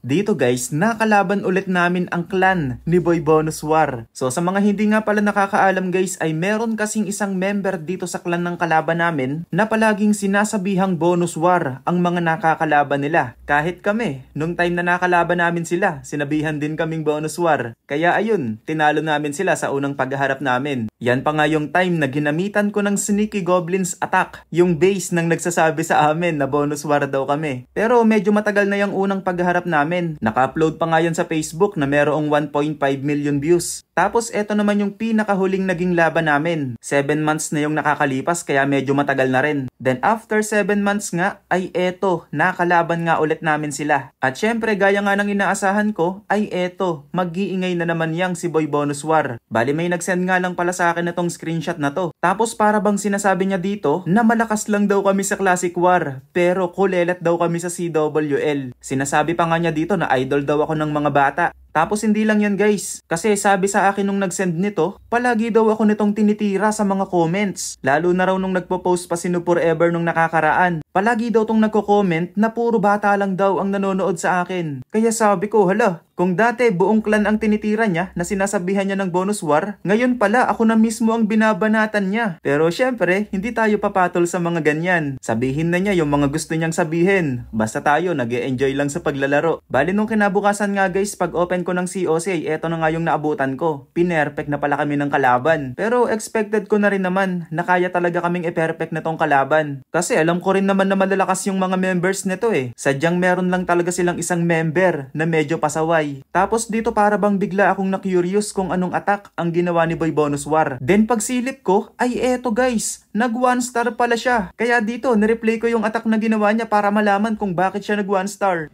Dito guys, nakalaban ulit namin ang clan ni Boy Bonus War. So sa mga hindi nga pala nakakaalam guys, ay meron kasing isang member dito sa clan ng kalaban namin na palaging sinasabihang Bonus War ang mga nakakalaban nila. Kahit kami, nung time na nakalaban namin sila, sinabihan din kaming Bonus War. Kaya ayun, tinalo namin sila sa unang pagharap namin. Yan pa nga yung time na ginamitan ko ng Sneaky Goblins attack, yung base nang nagsasabi sa amin na Bonus War daw kami. Pero medyo matagal na yung unang pagharap namin. Naka-upload pa nga yan sa Facebook na merong 1.5 million views. Tapos eto naman yung pinakahuling naging laban namin. 7 months na yung nakakalipas kaya medyo matagal na rin. Then after 7 months nga ay eto, nakalaban nga ulit namin sila. At syempre gaya nga ng inaasahan ko ay eto, mag-iingay na naman yang si Boy Bonus War. Bali may nag-send nga lang pala sa akin na tong screenshot na to. Tapos para bang sinasabi niya dito na malakas lang daw kami sa Classic War pero kulelat daw kami sa CWL. Sinasabi pa nga niya dito na idol daw ako ng mga bata. Tapos hindi lang yan guys, kasi sabi sa akin nung nag-send nito, palagi daw ako nitong tinitira sa mga comments. Lalo na raw nung nagpo-post pa si No Forever nung nakakaraan. Palagi daw tong nagko-comment na puro bata lang daw ang nanonood sa akin. Kaya sabi ko, hala, kung dati buong clan ang tinitira niya na sinasabihan niya ng Bonus War, ngayon pala ako na mismo ang binabanatan niya. Pero syempre, hindi tayo papatol sa mga ganyan. Sabihin na niya yung mga gusto niyang sabihin. Basta tayo nag-e-enjoy lang sa paglalaro. Bali nung kinabukasan nga guys, pag open ko ng COC, eto na nga yung naabutan ko. Pinerfect na pala kami ng kalaban. Pero expected ko na rin naman na kaya talaga kaming i-perfect na tong kalaban. Kasi alam ko rin naman na malalakas yung mga members nito eh. Sadyang meron lang talaga silang isang member na medyo pasaway. Tapos dito para bang bigla akong na-curious kung anong attack ang ginawa ni Boy Bonus War. Then pagsilip ko, ay eto guys, nag 1 star pala siya. Kaya dito, nireplay ko yung attack na ginawa niya para malaman kung bakit siya nag 1 star.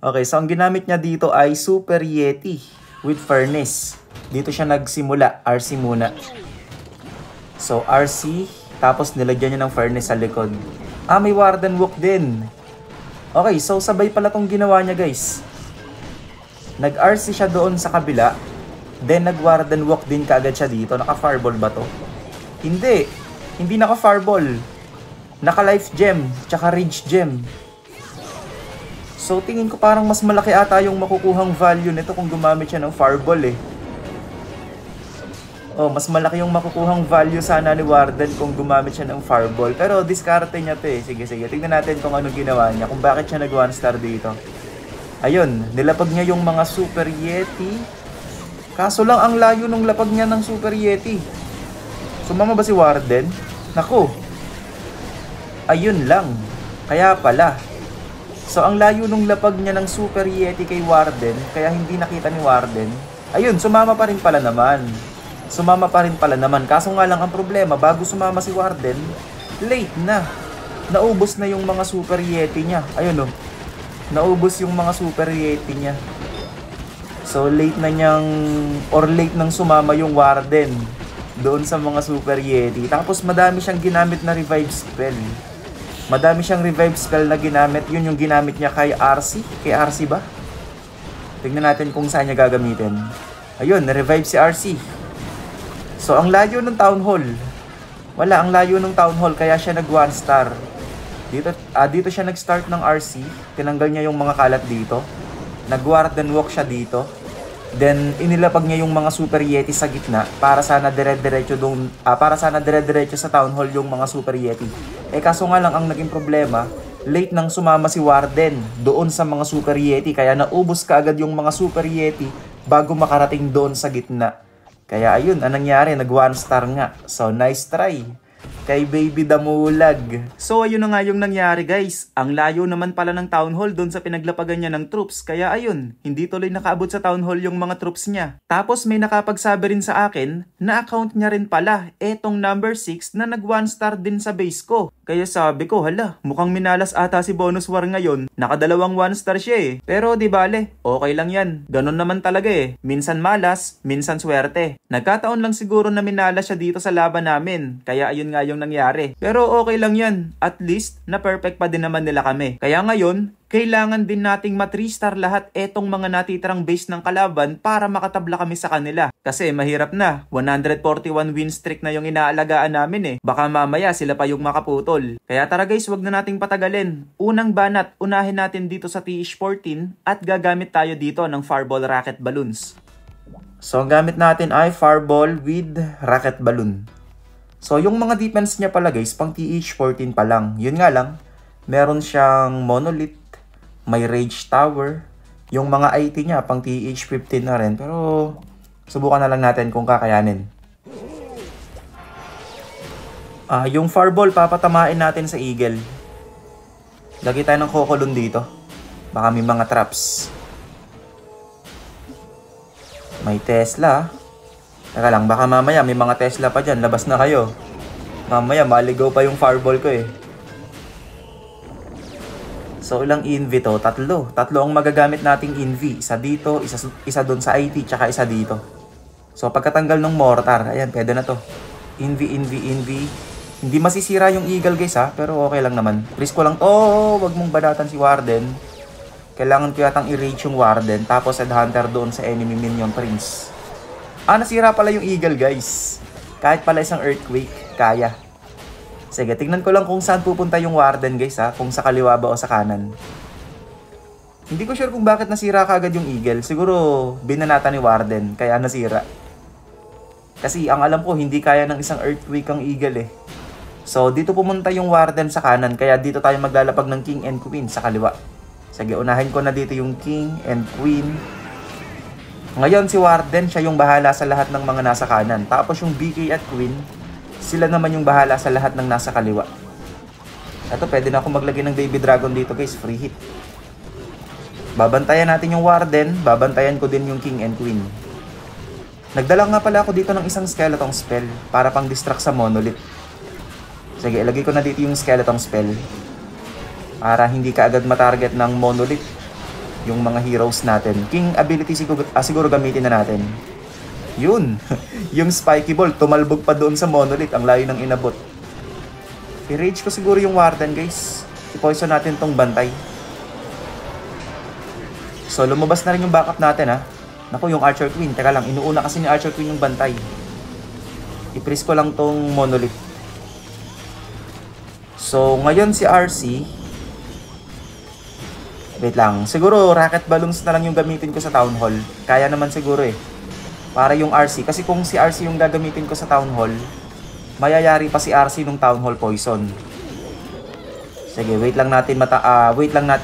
Okay, so ang ginamit niya dito ay Super Yeti with Furnace. Dito siya nagsimula, RC muna. So RC, tapos nilagyan niya ng Furnace sa likod. Ah, may Warden Walk din. Okay, so sabay pala tong ginawa niya guys. Nag-RC siya doon sa kabila, then nag-Warden Walk din kaagad siya dito. Naka-Fireball ba to? Hindi. Hindi naka-Fireball. Naka-Life Gem, tsaka Rage Gem. So tingin ko parang mas malaki ata yung makukuhang value nito kung gumamit siya ng Fireball eh. Oh, mas malaki yung makukuhang value sana ni Warden kung gumamit siya ng Fireball. Pero diskarte niya to eh. Sige, tignan natin kung anong ginawa niya. Kung bakit siya nag 1 star dito. Ayun, nilapag niya yung mga Super Yeti. Kaso lang ang layo nung lapag niya ng Super Yeti. Sumama ba si Warden? Naku. Ayun lang. Kaya pala. So ang layo nung lapag niya ng Super Yeti kay Warden, kaya hindi nakita ni Warden. Ayun, sumama pa rin pala naman. Sumama pa rin pala naman. Kaso nga lang ang problema, bago sumama si Warden, late na. Naubos na yung mga Super Yeti niya. Ayun o. Naubos yung mga Super Yeti niya. So late na niyang, or late nang sumama yung Warden doon sa mga Super Yeti. Tapos madami siyang ginamit na revive spell. Madami siyang revive spell na ginamit. Yun yung ginamit niya kay RC. Kay RC ba? Tignan natin kung saan niya gagamitin. Ayun, na-revive si RC. So ang layo ng Town Hall. Wala, ang layo ng Town Hall kaya siya nag 1 star. Dito siya nag-start ng RC. Tinanggal niya yung mga kalat dito. Nag-Warden Walk siya dito. Then inilapag niya yung mga Super Yeti sa gitna para sana dire-diretso doon, para sana dire-diretso sa Town Hall yung mga Super Yeti. Eh kaso nga lang ang naging problema, late nang sumama si Warden doon sa mga Super Yeti kaya naubos kaagad yung mga Super Yeti bago makarating doon sa gitna. Kaya ayun, anong nangyari? Nag 1 star nga. So nice try kay Baby Damulag. So ayun na nga yung nangyari guys. Ang layo naman pala ng Town Hall doon sa pinaglapagan niya ng troops. Kaya ayun, hindi tuloy nakaabot sa Town Hall yung mga troops niya. Tapos may nakapagsabi rin sa akin na account niya rin pala etong number 6 na nag 1 star din sa base ko. Kaya sabi ko, hala, mukhang minalas ata si Bonus War ngayon. Nakadalawang 1 star siya eh. Pero di bale, okay lang yan. Ganon naman talaga eh. Minsan malas, minsan swerte. Nagkataon lang siguro na minalas siya dito sa laban namin. Kaya ayun nga yung nangyari. Pero okay lang yan. At least, na perfect pa din naman nila kami. Kaya ngayon, kailangan din nating ma-3-star lahat etong mga natitirang base ng kalaban para makatabla kami sa kanila. Kasi mahirap na, 141 win streak na yung inaalagaan namin eh. Baka mamaya sila pa yung makaputol. Kaya tara guys, wag na nating patagalin. Unang banat, unahin natin dito sa TH14 at gagamit tayo dito ng Fireball Rocket Balloons. So ang gamit natin ay Fireball with Rocket Balloon. So yung mga defense niya pala guys, pang TH14 pa lang. Yun nga lang, meron siyang Monolith, may Rage Tower. Yung mga IT niya pang TH15 na rin. Pero subukan na lang natin kung kakayanin. Yung Fireball papatamain natin sa Eagle. Lagi tayo ng Kokolon dito. Baka may mga traps. May Tesla. Teka lang, baka mamaya may mga Tesla pa dyan. Labas na kayo. Mamaya maligaw pa yung Fireball ko eh. So ilang Invi to? Tatlo. Tatlo ang magagamit nating Invi. Isa dito, isa doon sa IT, tsaka isa dito. So pagkatanggal ng Mortar, ayan, pwede na to. Invi. Hindi masisira yung Eagle guys ha, pero okay lang naman. Risk ko lang to, wag mong badatan si Warden. Kailangan ko yatang i-rage yung Warden, tapos Headhunter doon sa enemy minion Prince. Nasira pala yung Eagle guys. Kahit pala isang Earthquake, kaya. Sige, tignan ko lang kung saan pupunta yung Warden guys ha. Kung sa kaliwa ba o sa kanan. Hindi ko sure kung bakit nasira kagad yung Eagle. Siguro binanata ni Warden, kaya nasira. Kasi ang alam ko, hindi kaya ng isang Earthquake ang Eagle eh. So dito pumunta yung Warden sa kanan, kaya dito tayo maglalapag ng King and Queen sa kaliwa. Sige, unahin ko na dito yung King and Queen. Ngayon si Warden, siya yung bahala sa lahat ng mga nasa kanan. Tapos yung BK at Queen, sila naman yung bahala sa lahat ng nasa kaliwa. Ito, pwede na ako maglagay ng Baby Dragon dito guys, free hit. Babantayan natin yung Warden, babantayan ko din yung King and Queen. Nagdala nga pala ako dito ng isang Skeleton Spell para pang distract sa Monolith. Sige, ilagay ko na dito yung Skeleton Spell para hindi ka agad matarget ng Monolith yung mga heroes natin. King ability siguro gamitin na natin. Yun, yung Spiky Ball tumalbog pa doon sa Monolith, ang layo ng inabot. I-rage ko siguro yung Warden guys. I-poison natin tong bantay. So lumabas na rin yung backup natin ha. Naku, yung Archer Queen, teka lang, inuuna kasi ni Archer Queen yung bantay. I-freeze ko lang tong Monolith. So ngayon si RC, wait lang, siguro Rocket Balloons na lang yung gamitin ko sa Town Hall. Kaya naman siguro eh. Para yung RC. Kasi kung si RC yung gagamitin ko sa Town Hall, mayayari pa si RC nung Town Hall Poison. Sige, wait lang natin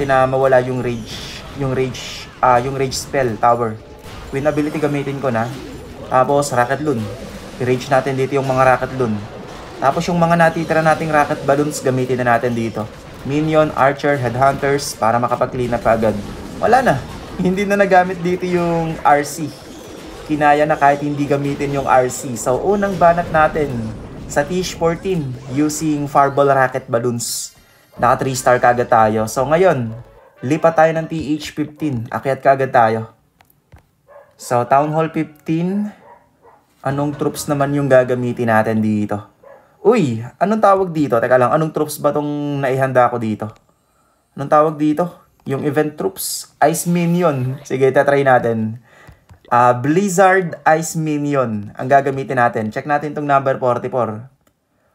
na mawala yung rage. Yung rage spell, Tower. Queen ability gamitin ko na. Tapos Rocket Loon. I-rage natin dito yung mga Rocket Loon. Tapos yung mga natitira nating Rocket Balloons, gamitin na natin dito. Minion, Archer, Headhunters para makapag-clean up agad. Wala na. Hindi na nagamit dito yung RC. Kinaya na kahit hindi gamitin yung RC. So, unang banat natin sa TH14 using Fireball Rocket Balloons. Naka 3-star kagad tayo. So, ngayon, lipat tayo ng TH15. Akyat kagad tayo. So, Town Hall 15. Anong troops naman yung gagamitin natin dito? Uy, anong tawag dito? Teka lang, anong troops ba tong naihanda ko dito? Anong tawag dito? Yung event troops. Ice Minion. Sige, tatry natin. Blizzard Ice Minion ang gagamitin natin. Check natin tong number 44.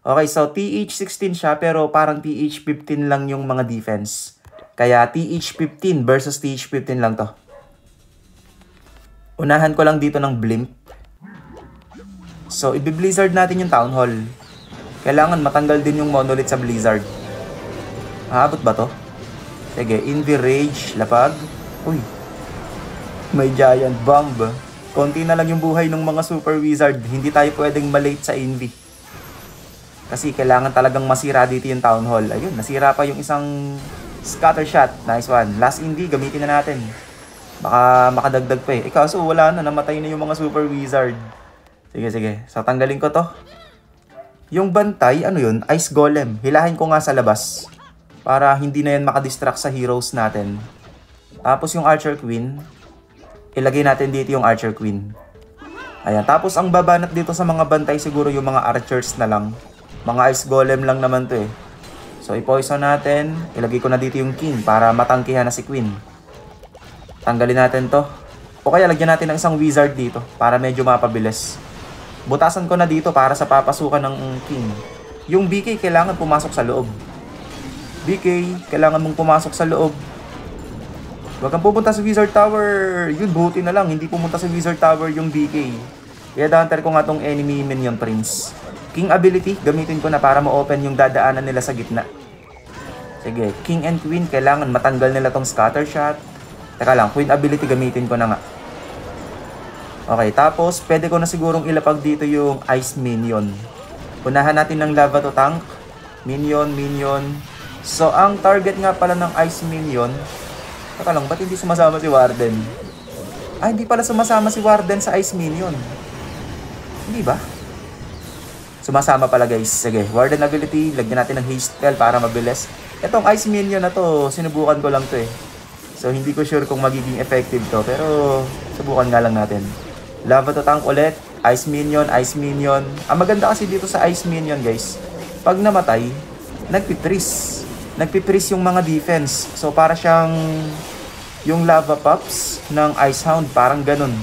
Okay, so TH16 siya pero parang TH15 lang yung mga defense. Kaya TH15 versus TH15 lang to. Unahan ko lang dito ng Blimp. So, i-blizzard natin yung Town Hall. Kailangan matanggal din yung Monolith sa Blizzard. Aabot ba to? Sige, Invi Rage, lapag. Uy, may Giant Bomb. Konti na lang yung buhay ng mga Super Wizard. Hindi tayo pwedeng malate sa Invi. Kasi kailangan talagang masira dito yung Town Hall. Ayun, nasira pa yung isang Scatter Shot. Nice one. Last Invi, gamitin na natin. Baka makadagdag pa eh. Kaso wala na, namatay na yung mga Super Wizard. Sige. So, tanggalin ko to. Yung bantay, ano yun? Ice Golem. Hilahin ko nga sa labas. Para hindi na yan makadistract sa heroes natin. Tapos yung Archer Queen. Ilagay natin dito yung Archer Queen. Ayan. Tapos ang babanat dito sa mga bantay siguro yung mga Archers na lang. Mga Ice Golem lang naman to eh. So, i-poison natin. Ilagay ko na dito yung king para matangkihan na si queen. Tanggalin natin to. O kaya lagyan natin ng isang wizard dito para medyo mapabilis. Butasan ko na dito para sa papasukan ng king. Yung BK kailangan pumasok sa loob. BK, kailangan mong pumasok sa loob. Huwag kang pupunta sa Wizard Tower. Yun, buti na lang. Hindi pumunta sa Wizard Tower yung BK. Kaya danter ko nga tong enemy minion prince. King ability, gamitin ko na para ma-open yung dadaanan nila sa gitna. Sige, king and queen, kailangan matanggal nila tong scatter shot. Teka lang, queen ability gamitin ko na nga. Okay, tapos pwede ko na sigurong ilapag dito yung ice minion. Unahan natin ng lava to tank. Minion, minion. So, ang target nga pala ng ice minion. Teka lang, ba't hindi sumasama si Warden? Ah, hindi pala sumasama si Warden sa ice minion. Hindi ba? Sumasama pala guys. Sige, Warden ability. Lagyan natin ng haste spell para mabilis. Itong ice minion na to, sinubukan ko lang to eh. So, hindi ko sure kung magiging effective to. Pero, subukan nga lang natin. Lava to tank ulit. Ice minion, ice minion. Ang maganda kasi dito sa ice minion guys, pag namatay, nagpipris. Nagpipris yung mga defense. So para siyang yung lava pups ng ice hound. Parang ganun.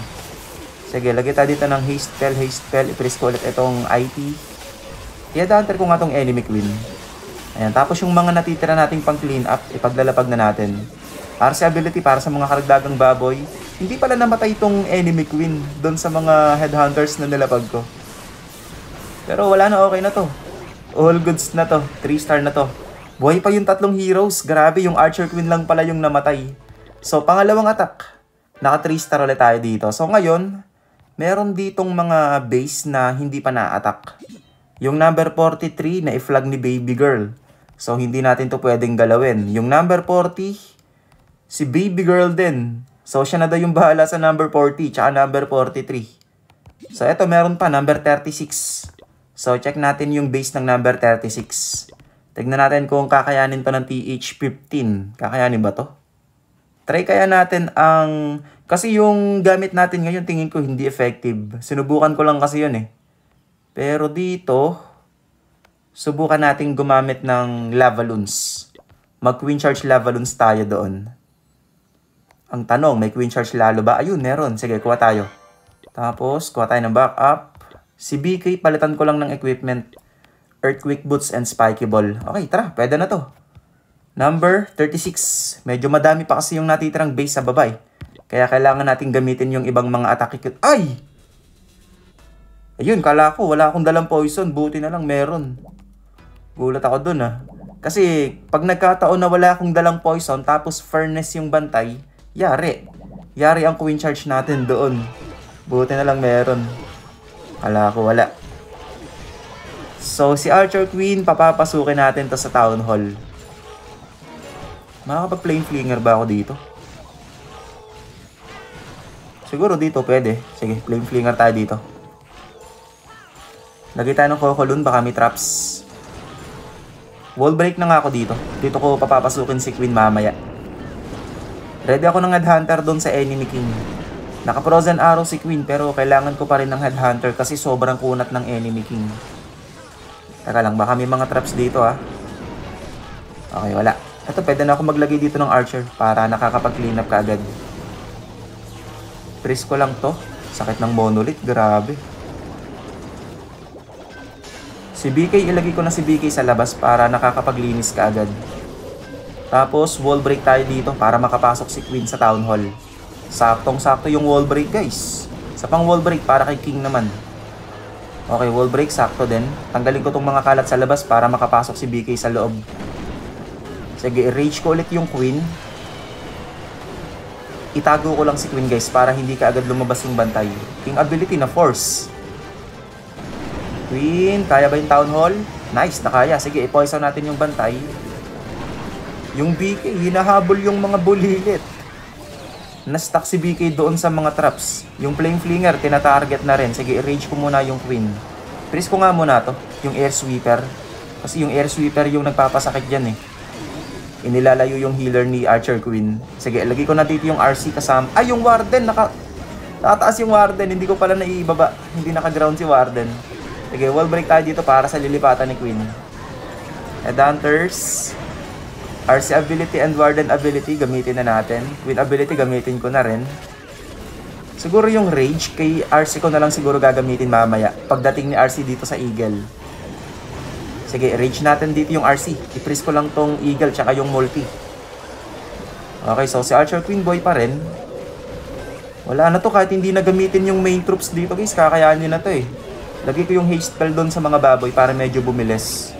Sige, lagay tayo dito ng haste spell, haste spell. Ipris ko ulit itong IT. I-advanter ko nga itong enemy queen. Ayan, tapos yung mga natitira nating pang clean up, ipaglalapag na natin. Para sa ability, para sa mga karagdagang baboy. Hindi pala namatay itong enemy queen doon sa mga headhunters na nilapag ko. Pero wala na, okay na to. All goods na to. 3-star na to. Buhay pa yung tatlong heroes. Grabe, yung archer queen lang pala yung namatay. So, pangalawang attack. Naka 3-star ulit tayo dito. So, ngayon, meron ditong mga base na hindi pa na-attack. Yung number 43 na i-flag ni baby girl. So, hindi natin to pwedeng galawin. Yung number 40, si baby girl din. So, siya na daw yung bahala sa number 40, tsaka number 43. So, eto, meron pa, number 36. So, check natin yung base ng number 36. Tignan natin kung kakayanin to ng TH15. Kakayanin ba to? Try kaya natin ang... Kasi yung gamit natin ngayon, tingin ko hindi effective. Sinubukan ko lang kasi yun eh. Pero dito, subukan natin gumamit ng lava loons. Mag-queen charge lava loons tayo doon. Ang tanong, may queen charge lalo ba? Ayun, meron. Sige, kuha tayo. Tapos, kuha tayo ng backup. Si BK, palitan ko lang ng equipment. Earthquake boots and spiky ball. Okay, tara. Pwede na to. Number 36. Medyo madami pa kasi yung natitirang base sa babay. Kaya kailangan natin gamitin yung ibang mga atake. Ay! Ayun, kala ko. Wala akong dalang poison. Buti na lang meron. Gulat ako dun ah. Kasi, pag nagkataon na wala akong dalang poison, tapos furnace yung bantay, yari. Yari ang queen charge natin doon. Buti na lang meron. Kala ko wala. So, si Archer Queen, papapasukin natin to sa Town Hall. Makakapag-flame flinger ba ako dito? Siguro dito pwede. Sige, flame flinger tayo dito. Lagay tayo ng Cocolon, baka may traps. Wall break na nga ako dito. Dito ko papapasukin si Queen mamaya. Ready ako ng headhunter doon sa enemy king. Naka-frozen arrow si Queen pero kailangan ko pa rin ng headhunter kasi sobrang kunat ng enemy king. Teka lang, baka may mga traps dito ah. Okay, wala. Ito, pwede na ako maglagay dito ng archer para nakakapag-clean up kaagad. Press ko lang to. Sakit ng monolith, grabe. Si BK, ilagay ko na si BK sa labas para nakakapaglinis kaagad. Tapos, wall break tayo dito para makapasok si Queen sa Town Hall. Saktong-sakto yung wall break, guys. Sa pang wall break para kay King naman. Okay, wall break, sakto din. Tanggalin ko tong mga kalat sa labas para makapasok si BK sa loob. Sige, i-rage ko ulit yung Queen. Itago ko lang si Queen, guys, para hindi ka agad lumabas yung bantay. King ability na force. Queen, kaya ba yung Town Hall? Nice, nakaya. Sige, i-poison natin yung bantay. Yung BK, hinahabol yung mga bulilit. Na-stuck si BK doon sa mga traps. Yung flame flinger, tina-target na rin. Sige, i-rage ko muna yung Queen. Freeze ko nga muna to, yung air sweeper. Kasi yung air sweeper yung nagpapasakit dyan eh. Inilalayo yung healer ni Archer Queen. Sige, lagay ko na dito yung RC kasama. Ay, yung Warden, nakataas yung Warden. Hindi ko pala naibaba. Hindi naka-ground si Warden. Sige, wall break tayo dito para sa lilipatan ni Queen. Headhunters. RC ability and Warden ability, gamitin na natin. With ability, gamitin ko na rin. Siguro yung Rage, kay RC ko na lang siguro gagamitin mamaya. Pagdating ni RC dito sa Eagle. Sige, Rage natin dito yung RC. I-freeze ko lang tong Eagle, tsaka yung multi. Okay, so si Archer Queen Boy pa rin. Wala na to, kahit hindi na gamitin yung main troops dito guys, kakayanin na to eh. Lagay ko yung haste spell doon sa mga baboy para medyo bumilis.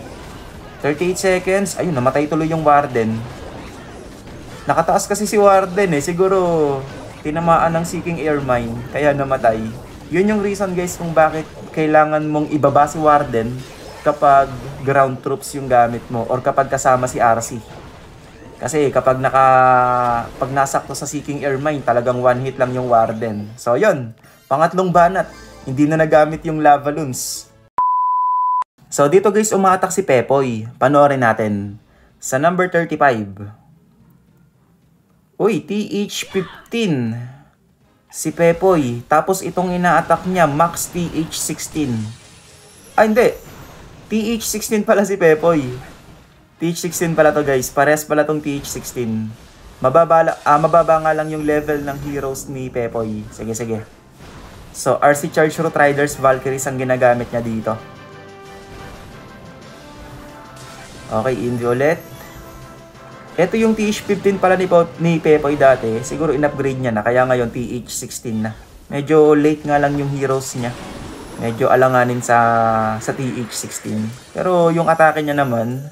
38 seconds. Ayun, namatay tuloy yung Warden. Nakataas kasi si Warden eh. Siguro, tinamaan ng Seeking Air Mine. Kaya namatay. Yun yung reason guys kung bakit kailangan mong ibaba si Warden kapag ground troops yung gamit mo or kapag kasama si RC. Kasi kapag pag nasakto sa Seeking Air Mine, talagang one hit lang yung Warden. So yun, pangatlong banat. Hindi na nagamit yung Lava Loons. So dito guys, umatak si Pepoy. Panoorin natin. Sa number 35. Uy, TH15. Si Pepoy. Tapos itong ina-attack niya, Max TH16. Ah, hindi. TH16 pala si Pepoy. TH16 pala to guys. Pares pala tong TH16. Mababa nga lang yung level ng heroes ni Pepoy. Sige, sige. So, RC Charge Root Riders Valkyries ang ginagamit niya dito. Okay, Invi ulit. Ito yung TH15 pala ni Pepoy dati. Siguro in-upgrade niya na. Kaya ngayon TH16 na. Medyo late nga lang yung heroes niya. Medyo alanganin sa TH16. Pero yung atake niya naman,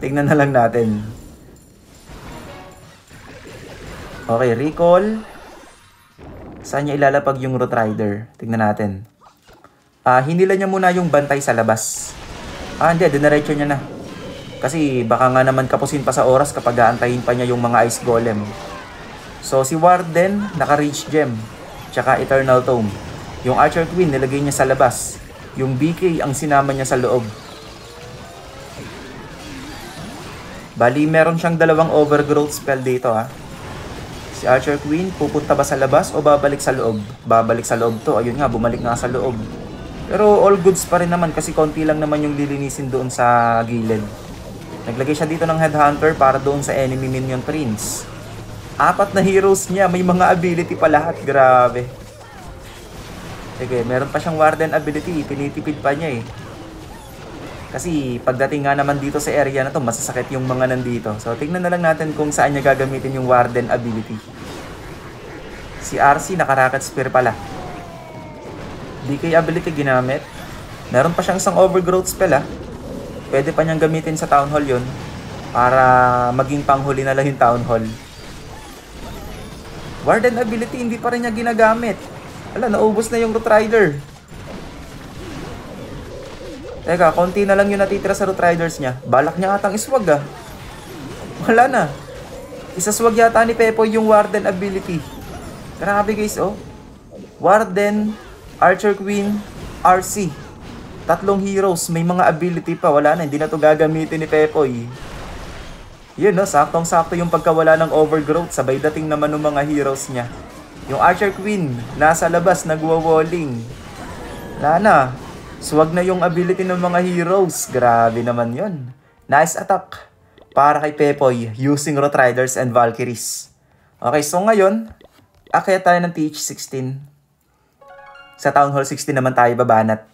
tignan na lang natin. Okay, recall. Saan niya ilalapag yung Root Rider? Tignan natin. Hinila niya muna yung bantay sa labas. Hindi. Dinaretso niya na. Kasi baka nga naman kapusin pa sa oras kapag aantayin pa niya yung mga Ice Golem. So si Warden, naka-Rage Gem. Tsaka Eternal Tome. Yung Archer Queen, nilagay niya sa labas. Yung BK, ang sinama niya sa loob. Bali, meron siyang dalawang Overgrowth spell dito ha. Si Archer Queen, pupunta ba sa labas o babalik sa loob? Babalik sa loob to. Ayun nga, bumalik nga sa loob. Pero all goods pa rin naman kasi konti lang naman yung lilinisin doon sa gilid. Naglagay siya dito ng Headhunter para doon sa enemy minion prince. 4 na heroes niya. May mga ability pa lahat. Grabe. Sige, meron pa siyang Warden ability. Pinitipid pa niya eh. Kasi pagdating nga naman dito sa area na to, masasakit yung mga nandito. So, tignan na lang natin kung saan niya gagamitin yung Warden ability. Si RC, naka-Rocket Spear pala. DK ability ginamit. Meron pa siyang isang Overgrowth spell Pwede pa niyang gamitin sa Town Hall yun para maging panghuli na lang yung Town Hall. Warden ability, hindi pa rin niya ginagamit. Wala, naubos na yung Root Rider. Teka, konti na lang yung natitira sa Root Riders niya. Balak niya atang iswag Wala na. Isaswag yata ni Pepoy yung Warden ability. Grabe guys Warden, Archer Queen, RC. 3 heroes, may mga ability pa. Wala na, hindi na to gagamitin ni Pepoy. Yun saktong-sakto yung pagkawala ng Overgrowth. Sabay dating naman ng mga heroes niya. Yung Archer Queen, nasa labas, nagwa-walling. Wala na. Swag na yung ability ng mga heroes. Grabe naman yun. Nice attack. Para kay Pepoy, using Root Riders and Valkyries. Okay, so ngayon, akyat tayo ng TH16. Sa Town Hall 16 naman tayo babanat.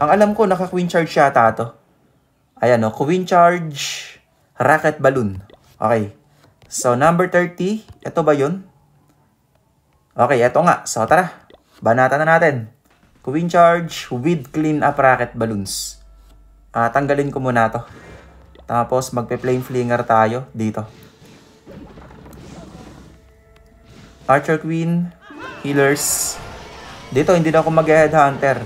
Ang alam ko, naka-Queen Charge yata to. Ayan Queen Charge, Rocket Balloon. Okay. So, number 30. Ito ba yun? Okay, ito nga. So, tara. Banatan na natin. Queen Charge with Clean Up Rocket Balloons. Tanggalin ko muna to. Tapos, magpe-Flame Flinger tayo dito. Archer Queen, Healers. Dito, hindi na ako mag-Headhunter.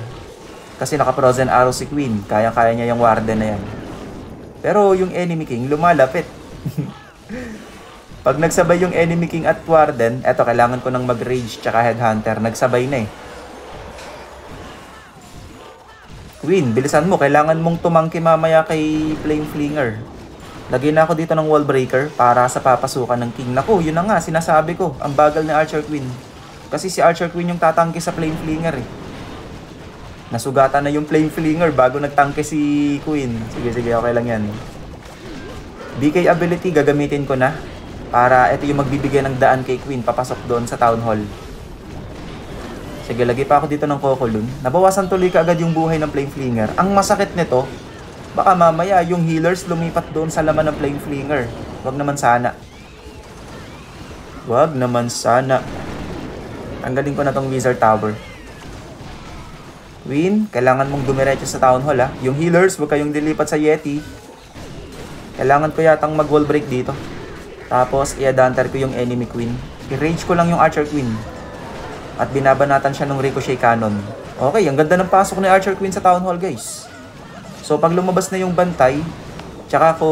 Kasi naka-Frozen Arrow si Queen. Kaya-kaya niya yung Warden na yan. Pero yung Enemy King, lumalapit. Pag nagsabay yung Enemy King at Warden, eto, kailangan ko nang mag-Rage tsaka Headhunter. Nagsabay na Queen, bilisan mo. Kailangan mong tumangki mamaya kay Flame Flinger. Lagyan na ako dito ng Wall Breaker para sa papasukan ng King. Naku, yun na nga, sinasabi ko. Ang bagal ni Archer Queen. Kasi si Archer Queen yung tatangki sa Flame Flinger Nasugatan na yung Flame Flinger bago nagtangke si Queen. Sige, okay lang yan. BK ability gagamitin ko na. Para ito yung magbibigay ng daan kay Queen papasok doon sa Town Hall. Sige, lagay pa ako dito ng Cocolon. Nabawasan tuloy ka agad yung buhay ng Flame Flinger. Ang masakit nito, baka mamaya yung healers lumipat doon sa laman ng Flame Flinger. Wag naman sana. Wag naman sana. Tanggalin ko na tong Wizard Tower. Queen, kailangan mong dumiretso sa Town Hall ha. Yung healers, huwag kayong dilipat sa Yeti. Kailangan ko yatang mag-wall break dito. Tapos, i-advanter ko yung enemy Queen. I-rage ko lang yung Archer Queen. At binabanatan siya ng Ricochet Cannon. Okay, ang ganda ng pasok ni Archer Queen sa Town Hall, guys. So, pag lumabas na yung bantay, tsaka ko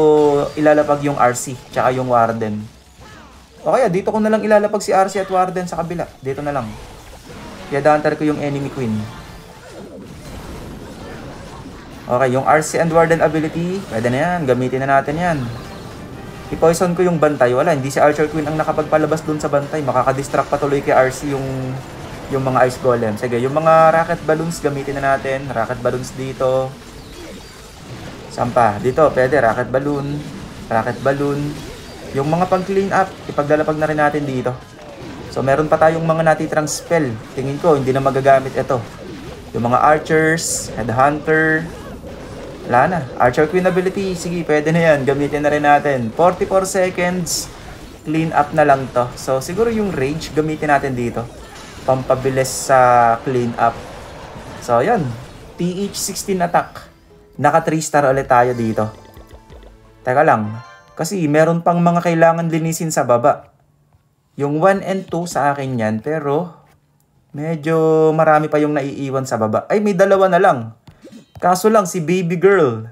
ilalapag yung RC, tsaka yung Warden. Okay, dito ko na lang ilalapag si RC at Warden sa kabila. Dito na lang. I-advanter ko yung enemy Queen. Okay, yung RC and Warden ability, pwede na yan. Gamitin na natin yan. I-poison ko yung bantay. Wala, hindi si Archer Queen ang nakapagpalabas dun sa bantay. Makakadistract pa tuloy kay RC yung mga Ice Golem. Sige, yung mga Rocket Balloons gamitin na natin. Rocket Balloons dito. Saan pa? Dito, pwede. Rocket Balloon. Rocket Balloon. Yung mga pang-clean up, ipaglalapag na rin natin dito. So, meron pa tayong mga natitrang spell. Tingin ko, hindi na magagamit ito. Yung mga Archers, Headhunter. Wala na. Archer Queen ability. Sige, pwede na yan. Gamitin na rin natin. 44 seconds. Clean up na lang to. So, siguro yung range gamitin natin dito. Pampabilis sa clean up. So, yan. TH16 attack. Naka 3 star ulit tayo dito. Teka lang. Kasi meron pang mga kailangan linisin sa baba. Yung 1 and 2 sa akin yan. Pero, medyo marami pa yung naiiwan sa baba. Ay, may dalawa na lang. Kaso lang si Baby Girl.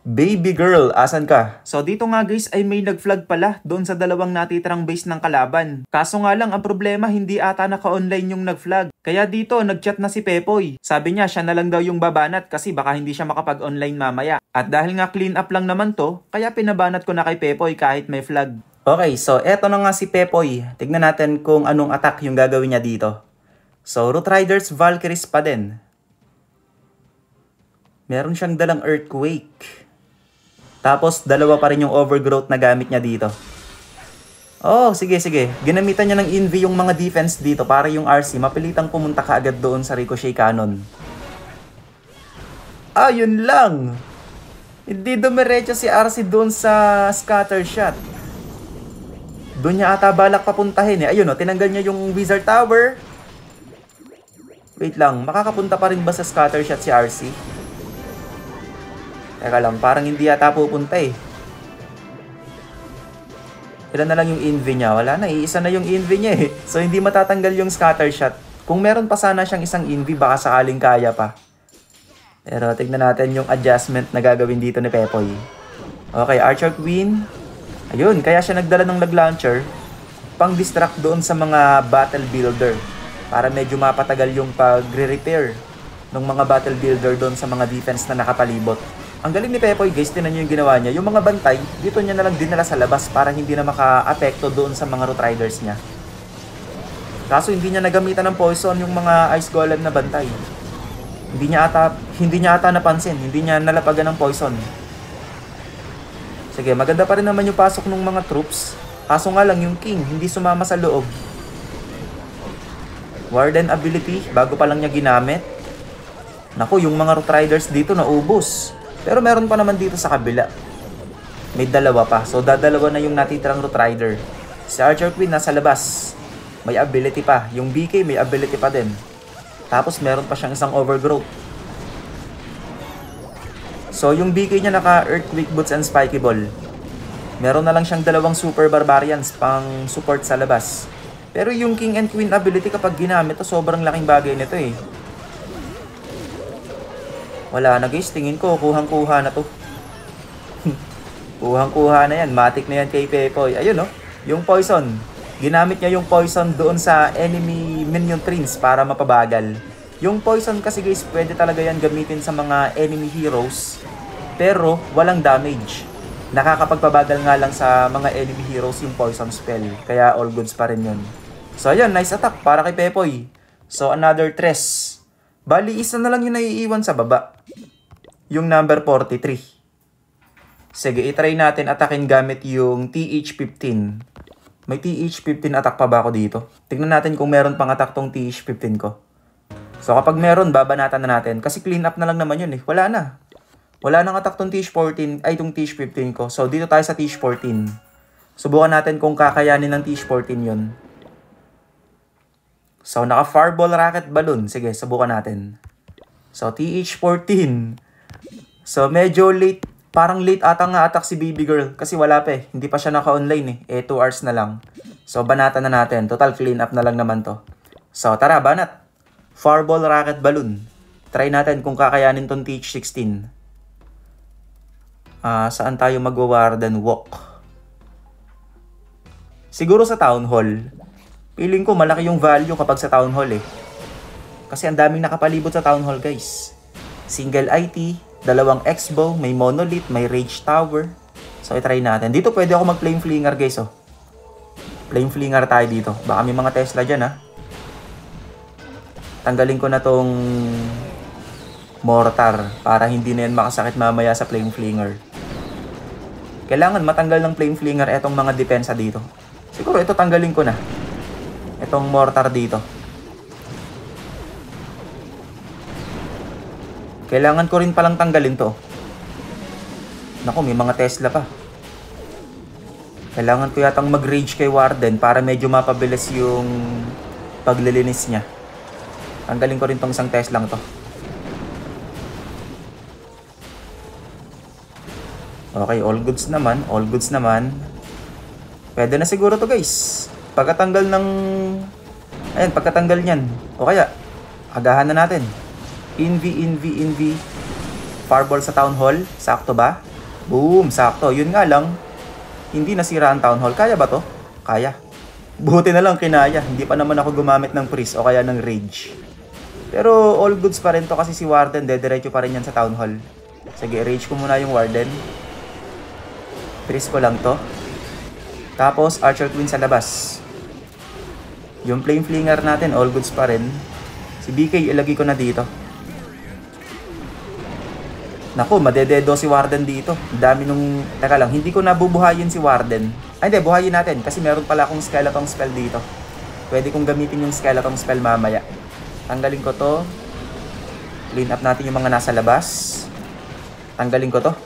Baby Girl, asan ka? So dito nga guys ay may nag-flag pala doon sa dalawang natitirang base ng kalaban. Kaso nga lang ang problema hindi ata naka-online yung nag-flag. Kaya dito nag-chat na si Pepoy. Sabi niya siya na lang daw yung babanat kasi baka hindi siya makapag-online mamaya. At dahil nga clean up lang naman to, kaya pinabanat ko na kay Pepoy kahit may flag. Okay, so eto na nga si Pepoy. Tignan natin kung anong attack yung gagawin niya dito. So Root Riders Valkyries pa din. Meron siyang dalang Earthquake. Tapos, dalawa pa rin yung Overgrowth na gamit niya dito. Oh, sige. Ginamitan niya ng Envy yung mga defense dito para yung RC mapilitang pumunta kaagad doon sa Ricochet Cannon. Ah, yun lang. Hindi dumiretso si RC doon sa Scatter Shot. Doon niya ata balak papuntahin eh. Ayun o, tinanggal niya yung Wizard Tower. Wait lang, makakapunta pa rin ba sa Scatter Shot si RC? Teka lang, parang hindi yata pupunta eh. Ilan na lang yung envy niya? Wala na, iisa na yung envy niya eh. So hindi matatanggal yung scatter shot. Kung meron pa sana siyang isang envy, baka sakaling kaya pa. Pero tignan natin yung adjustment na gagawin dito ni Pepoy. Okay, Archer Queen. Ayun, kaya siya nagdala ng lag-launcher pang distract doon sa mga battle builder. Para medyo mapatagal yung pag-repair ng mga battle builder doon sa mga defense na nakapalibot. Ang galing ni Pepoy guys, tinan nyo yung ginawa niya. Yung mga bantay, dito niya na lang dinala sa labas para hindi na maka-apekto doon sa mga Root Riders niya. Kaso hindi niya nagamitan ng poison yung mga Ice Golem na bantay. Hindi niya ata napansin, hindi niya nalapagan ng poison. Sige, maganda pa rin naman yung pasok ng mga troops. Kaso nga lang yung King, hindi sumama sa loob. Warden ability, bago pa lang niya ginamit. Naku, yung mga Root Riders dito naubos. Pero meron pa naman dito sa kabila. May dalawa pa. So, dadalawa na yung natitirang Root Rider. Si Archer Queen nasa labas. May ability pa. Yung BK may ability pa din. Tapos, meron pa siyang isang Overgrowth. So, yung BK niya naka Earthquake Boots and Spiky Ball. Meron na lang siyang dalawang Super Barbarians pang support sa labas. Pero yung King and Queen ability kapag ginamit to, sobrang laking bagay nito eh. Wala na guys, tingin ko kuhang-kuha na to. Kuhang-kuha na yan, matik na yan kay Pepoy. Ayun oh, yung poison. Ginamit niya yung poison doon sa enemy minion trains para mapabagal. Yung poison kasi guys, pwede talaga yan gamitin sa mga enemy heroes. Pero walang damage. Nakakapagpabagal nga lang sa mga enemy heroes yung poison spell. Kaya all goods pa rin yun. So ayun, nice attack para kay Pepoy. So another tres. Bali, isa na lang yung naiiwan sa baba. Yung number 43. Sige, itry natin atakin gamit yung TH15. May TH15 attack pa ba ako dito? Tignan natin kung meron pang attack tong TH15 ko. So kapag meron, babanatan na natin. Kasi clean up na lang naman yun eh. Wala na. Wala nang attack tong TH14, ay tong TH15 ko. So dito tayo sa TH14. Subukan natin kung kakayanin ng TH14 yun. So naka Fireball Rocket Balloon. Sige, subukan natin. So TH14. So medyo late. Parang late ata nga attack si Baby Girl kasi wala pa eh. Hindi pa siya naka-online eh. 2 hours na lang. So banatan na natin. Total clean up na lang naman to. So tara, banat. Fireball Rocket Balloon. Try natin kung kakayanin tong TH16. Saan tayo magwa-Warden Walk? Siguro sa Town Hall. Feeling ko malaki yung value kapag sa Town Hall eh. Kasi ang daming nakapalibot sa Town Hall guys. Single IT. Dalawang X-Bow, may Monolith, may Rage Tower. So, i-try natin. Dito pwede ako mag-Flame Flinger, guys, oh. Flame Flinger tayo dito. Baka may mga Tesla dyan, ha. Tanggalin ko na tong Mortar para hindi na yan makasakit mamaya sa Flame Flinger. Kailangan matanggal ng Flame Flinger etong mga depensa dito. Siguro ito tanggalin ko na. Etong Mortar dito. Kailangan ko rin palang tanggalin to. Naku, may mga Tesla pa. Kailangan ko yatang mag-rage kay Warden para medyo mapabilis yung paglilinis niya. Tanggalin ko rin tong isang Tesla to. Okay, all goods naman. All goods naman. Pwede na siguro to guys. Pagkatanggal ng... Ayan, pagkatanggal niyan. O kaya, agahan na natin. Invi. Fireball sa Town Hall. Sakto ba? Boom, sakto. Yun nga lang, hindi nasira ang Town Hall. Kaya ba to? Kaya. Buti na lang kinaya. Hindi pa naman ako gumamit ng Priest o kaya ng Rage. Pero all goods pa rin to kasi si Warden, dediretso pa rin yan sa Town Hall. Sige, Rage ko muna yung Warden. Priest ko lang to. Tapos, Archer Queen sa labas. Yung Flame Flinger natin, all goods pa rin. Si BK, ilagay ko na dito. Naku, madededo si Warden dito. Dami nung... Teka lang, hindi ko nabubuhayin si Warden. Ay, hindi, buhayin natin. Kasi meron pala akong skeleton spell dito. Pwede kong gamitin yung skeleton spell mamaya. Tanggalin ko to. Clean up natin yung mga nasa labas. Tanggalin ko to.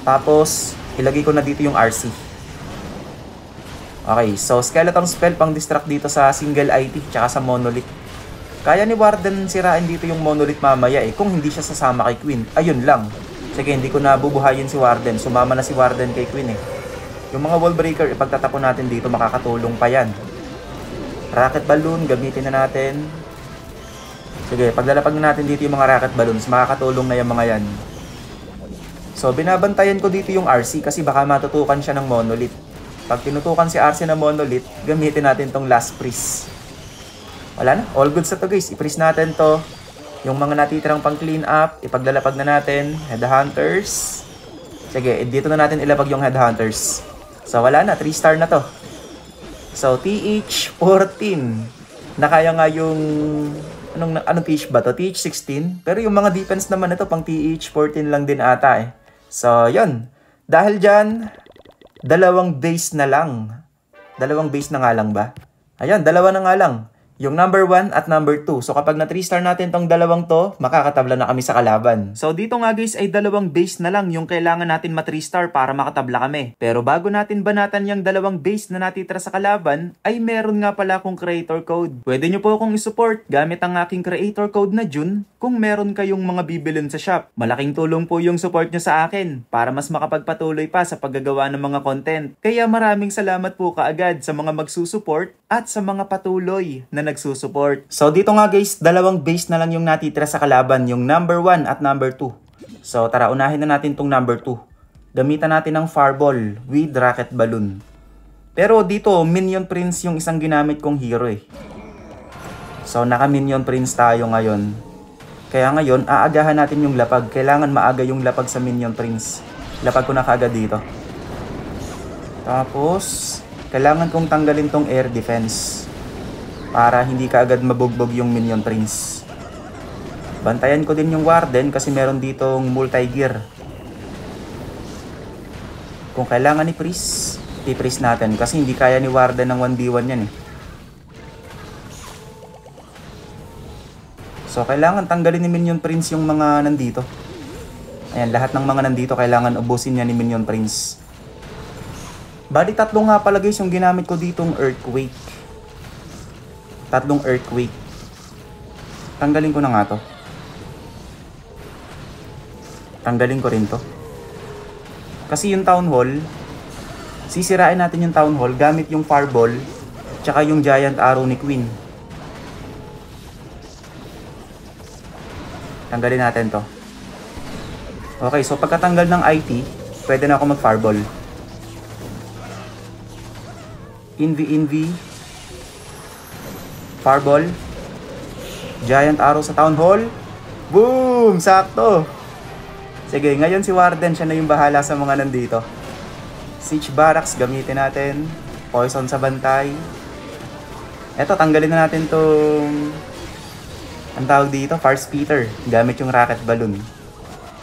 Tapos, ilagay ko na dito yung RC. Okay, so skeleton spell pang distract dito sa single IT tsaka sa Monolith. Kaya ni Warden sirain dito yung Monolith mamaya eh, kung hindi siya sasama kay Queen. Ayun lang. Sige, hindi ko na bubuhayin si Warden. Sumama na si Warden kay Queen eh. Yung mga wall breaker, ipagtatapon natin dito, makakatulong pa yan. Rocket balloon, gamitin na natin. Sige, paglalapag na natin dito yung mga rocket balloons, makakatulong na yung mga yan. So, binabantayan ko dito yung RC kasi baka matutukan siya ng Monolith. Pag tinutukan si RC ng Monolith, gamitin natin tong Last Priest. Wala na, all goods na to guys. I-freeze natin to. Yung mga natitirang pang clean up, ipaglalapag na natin. Headhunters. Sige, dito na natin ilapag yung Headhunters. So wala na, 3-star na to. So TH14. Nakaya nga yung... Anong TH ba to? TH16. Pero yung mga defense naman ito, pang TH14 lang din ata eh. So yun. Dahil dyan, dalawang base na lang. Dalawang base na nga lang ba? Ayan, dalawa na nga lang. Yung number 1 at number 2. So kapag na 3-star natin tong dalawang to, makakatabla na kami sa kalaban. So dito nga guys ay dalawang base na lang yung kailangan natin ma-3-star para makatabla kami. Pero bago natin banatan yung dalawang base na natitira sa kalaban, ay meron nga pala akong creator code. Pwede nyo po akong isupport gamit ang aking creator code na June kung meron kayong mga bibilin sa shop. Malaking tulong po yung support nyo sa akin para mas makapagpatuloy pa sa paggagawa ng mga content. Kaya maraming salamat po kaagad sa mga magsusupport at sa mga patuloy na nagsusupport. So dito nga guys, dalawang base na lang yung natitira sa kalaban, yung number 1 at number 2. So tara, unahin na natin tong number 2. Gamitan natin ng Fireball with Rocket Balloon. Pero dito, Minion Prince yung isang ginamit kong hero eh. So naka Minion Prince tayo ngayon. Kaya ngayon, aagahan natin yung lapag. Kailangan maaga yung lapag sa Minion Prince. Lapag ko na kaagad dito. Tapos, kailangan kong tanggalin tong air defense para hindi kaagad mabugbog yung Minion Prince. Bantayan ko din yung Warden kasi meron ditong multi-gear. Kung kailangan ni Priest, i-Priest natin. Kasi hindi kaya ni Warden ng 1v1 yan eh. So, kailangan tanggalin ni Minion Prince yung mga nandito. Ayan, lahat ng mga nandito kailangan ubusin niya ni Minion Prince. Bali, 3 nga pala guys yung ginamit ko ditong Earthquake. 3 Earthquake. Tanggalin ko na nga to. Tanggalin ko rin to. Kasi yung Town Hall, sisirain natin yung Town Hall gamit yung Fireball tsaka yung Giant Arrow ni Queen. Tanggalin natin to. Okay, so pagkatanggal ng IT, pwede na ako mag-Fireball. Invi. Fireball. Giant Arrow sa Town Hall. Boom! Sakto! Sige, ngayon si Warden, siya na yung bahala sa mga nandito. Siege Barracks, gamitin natin. Poison sa bantay. Eto, tanggalin na natin tong... ang tawag dito, Fire Spitter. Gamit yung Rocket Balloon.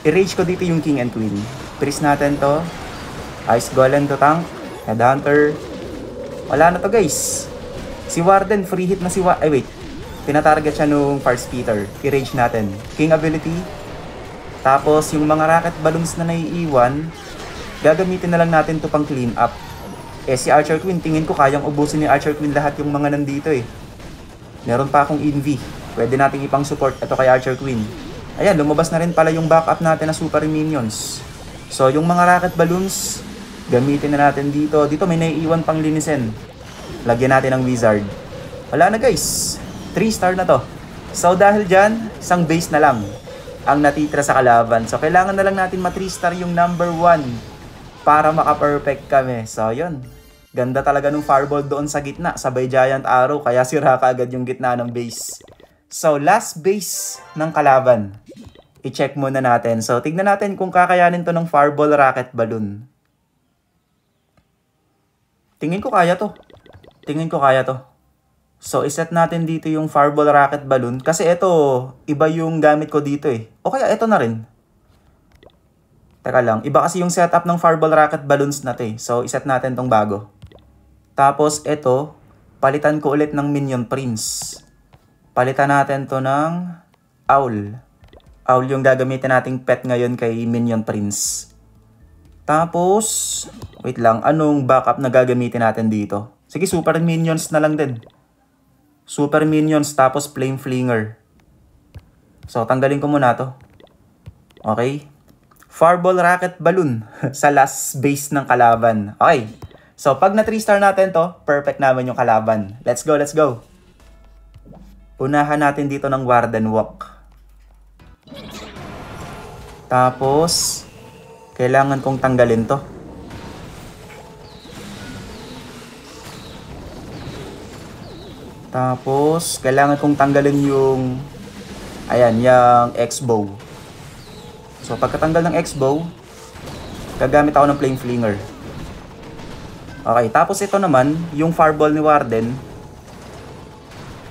I-rage ko dito yung King and Queen. Freeze natin to. Ice Golem to tank. Headhunter. Wala na to guys. Si Warden, free hit na si Ay wait. Pinatarget siya nung Fire Spitter. I-rage natin. King ability. Tapos yung mga Rocket Balloons na naiiwan, gagamitin na lang natin to pang clean up. Eh si Archer Queen, tingin ko kayang ubusin ni Archer Queen lahat yung mga nandito eh. Meron pa akong Envy. Pwede nating ipang support ito kay Archer Queen. Ayan, lumabas na rin pala yung backup natin na Super Minions. So yung mga Rocket Balloons, gamitin na natin dito. Dito may naiiwan pang linisin. Lagyan natin ng Wizard. Wala na guys. 3-star na to. So dahil dyan, isang base na lang ang natitira sa kalaban. So kailangan na lang natin ma-3-star yung number 1 para maka-perfect kami. So yun. Ganda talaga nung Fireball doon sa gitna. Sabay Giant Arrow. Kaya sira ka agad yung gitna ng base. So last base ng kalaban. I-check muna natin. So tignan natin kung kakayanin to ng Fireball Rocket Balloon. Tingin ko kaya to. So, iset natin dito yung Fireball Rocket Balloon. Kasi ito, iba yung gamit ko dito eh. O kaya ito na rin. Teka lang, iba kasi yung setup ng Fireball Rocket Balloons na to eh. So, iset natin tong bago. Tapos, ito, palitan ko ulit ng Minion Prince. Palitan natin to ng Owl. Owl yung gagamitin nating pet ngayon kay Minion Prince. Tapos, wait lang, anong backup na gagamitin natin dito? Sige, Super Minions na lang din. Super Minions tapos Flame Flinger. So, tanggalin ko muna to. Okay. Fireball Rocket Balloon sa last base ng kalaban. Okay. So, pag na 3-star natin to, perfect naman yung kalaban. Let's go, let's go. Unahan natin dito ng Warden Walk. Tapos, kailangan kong tanggalin to. Tapos, kailangan kong tanggalin yung... ayan, yung X-Bow. So, pagkatanggal ng X-Bow, gagamit ako ng Flame Flinger. Okay, tapos ito naman, yung Fireball ni Warden,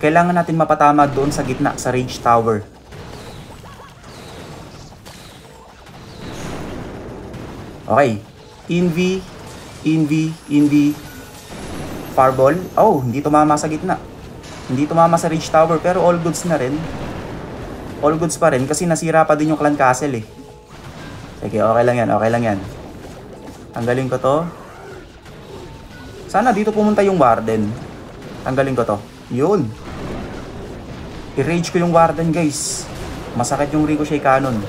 kailangan natin mapatama doon sa gitna, sa Rage Tower. Okay. Envy. Fireball. Oh, hindi tumama sa gitna. Hindi tumama sa Rage Tower, pero all goods na rin. All goods pa rin kasi nasira pa din yung Clan Castle eh. Sige, okay lang yan. Tanggalin ko to. Sana dito pumunta yung Warden. Tanggalin ko to. Yun. I-rage ko yung Warden guys. Masakit yung Ricochet Cannon.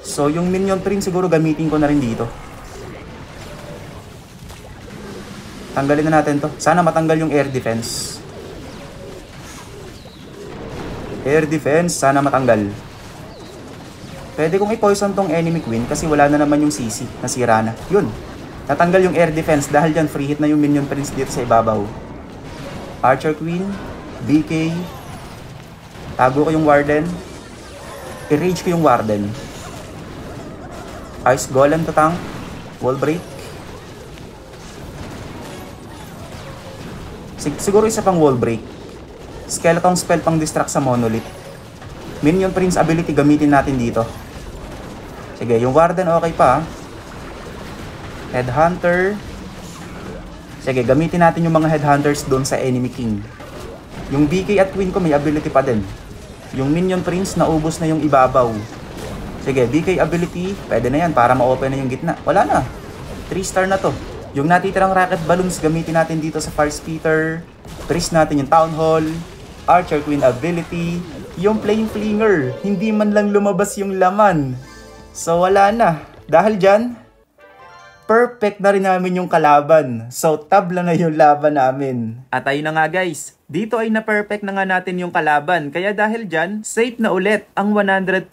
So, yung Minion Prince siguro gamitin ko na rin dito. Tanggalin na natin to. Sana matanggal yung Air Defense. Air Defense, sana matanggal. Pwede kong i-poison tong enemy queen kasi wala na naman yung CC. Nasira na. Yun. Natanggal yung Air Defense dahil dyan free hit na yung Minion Prince dito sa ibabaw. Archer Queen. BK. Tago ko yung Warden. I-rage ko yung Warden. Ice Golem to tank. Wall break. Siguro isa pang wall break. Skeleton spell pang distract sa Monolith. Minion Prince ability gamitin natin dito. Sige, yung Warden okay pa. Headhunter. Sige, gamitin natin yung mga headhunters doon sa enemy king. Yung BK at Queen ko may ability pa din. Yung Minion Prince, naubos na yung ibabaw. Sige, BK ability, pwede na yan para ma-open na yung gitna. Wala na. 3 star na to. Yung natitirang rocket balloons, gamitin natin dito sa Fire Spitter. Freeze natin yung Town Hall. Archer Queen ability. Yung Flame Flinger, hindi man lang lumabas yung laman. So wala na. Dahil dyan, perfect na rin namin yung kalaban. So, tabla na yung laban namin. At ayun na nga guys, dito ay na-perfect na nga natin yung kalaban. Kaya dahil dyan, safe na ulit ang 141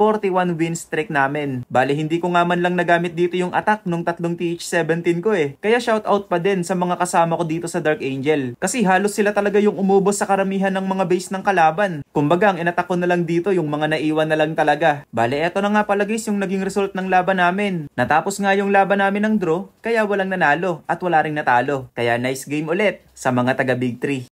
win streak namin. Bale, hindi ko nga man lang nagamit dito yung attack nung tatlong TH17 ko eh. Kaya shoutout pa din sa mga kasama ko dito sa Dark Angel. Kasi halos sila talaga yung umubos sa karamihan ng mga base ng kalaban. Kumbaga, ang inattack ko na lang dito yung mga naiwan na lang talaga. Bale, eto na nga pala guys yung naging result ng laban namin. Natapos nga yung laban namin ng draw, kaya walang nanalo at wala ring natalo. Kaya nice game ulit sa mga taga Big 3.